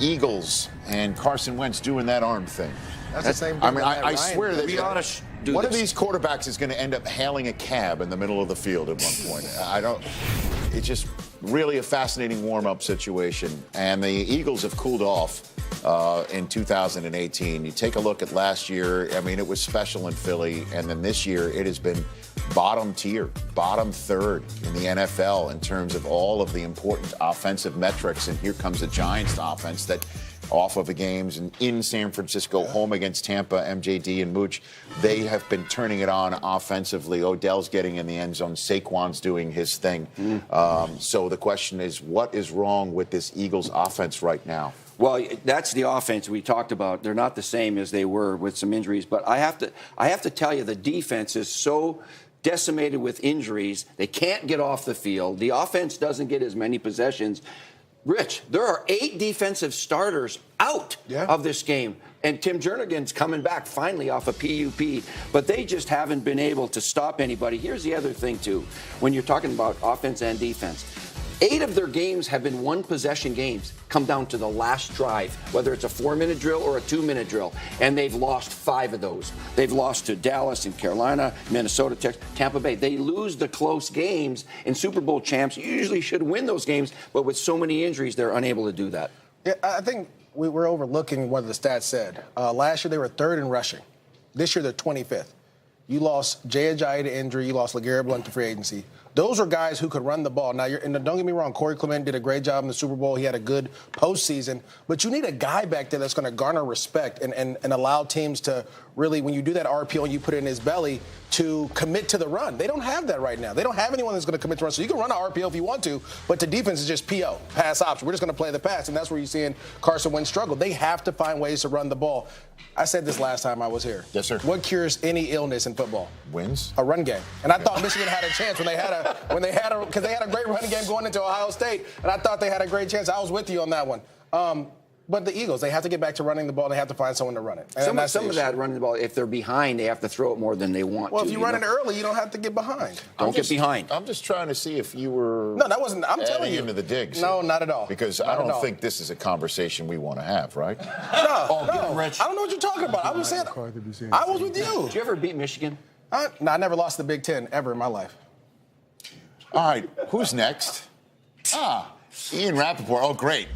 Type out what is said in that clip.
Eagles and Carson Wentz doing that arm thing. That's the same thing. I mean, I swear that we ought to do one of this. these quarterbacks is going to end up hailing a cab in the middle of the field at one point. I don't. It's just really a fascinating warm-up situation, and the Eagles have cooled off in 2018. You take a look at last year. I mean, it was special in Philly, and then this year it has been bottom tier, bottom third in the NFL in terms of all of the important offensive metrics. And here comes the Giants offense that off of the games and in San Francisco, home against Tampa, MJD and Mooch, they have been turning it on offensively. Odell's getting in the end zone. Saquon's doing his thing. So the question is, what is wrong with this Eagles offense right now? Well, that's the offense we talked about. They're not the same as they were with some injuries. But I have to tell you, the defense is so decimated with injuries. They can't get off the field. The offense doesn't get as many possessions. Rich, there are 8 defensive starters out of this game. And Tim Jernigan's coming back finally off a PUP, but they just haven't been able to stop anybody. Here's the other thing, too, when you're talking about offense and defense. 8 of their games have been one-possession games, come down to the last drive, whether it's a 4-minute drill or a 2-minute drill, and they've lost 5 of those. They've lost to Dallas and Carolina, Minnesota, Texas, Tampa Bay. They lose the close games, and Super Bowl champs usually should win those games, but with so many injuries, they're unable to do that. Yeah, I think we're overlooking what the stats said. Last year, they were 3rd in rushing. This year, they're 25th. You lost Jay Ajayi to injury. You lost LeGarrette Blount to free agency. Those are guys who could run the ball. Now, and don't get me wrong, Corey Clement did a great job in the Super Bowl. He had a good postseason. But you need a guy back there that's going to garner respect and allow teams to really, when you do that RPO and you put it in his belly, to commit to the run. They don't have that right now. They don't have anyone that's going to commit to run. So you can run an RPO if you want to, but the defense is just PO, pass option. We're just going to play the pass, and that's where you're seeing Carson Wentz struggle. They have to find ways to run the ball. I said this last time I was here. Yes, sir. What cures any illness in football? Wins? A run game. And I thought Michigan had a chance because they had a great running game going into Ohio State, and I thought they had a great chance. I was with you on that one. But the Eagles, they have to get back to running the ball. They have to find someone to run it. And some of that running the ball, if they're behind, they have to throw it more than they want well, to. if you run it early, you don't have to get behind. Don't get behind. I'm just trying to see if you were No, that wasn't. I'm telling you. into the digs. No, not at all. Because I don't think this is a conversation we want to have, right? No, Oh, no. get it, Rich. I don't know what you're talking about. I was saying, I was with you. Did you ever beat Michigan? I never lost the Big Ten ever in my life. All right, who's next? Ian Rappaport. Oh, great.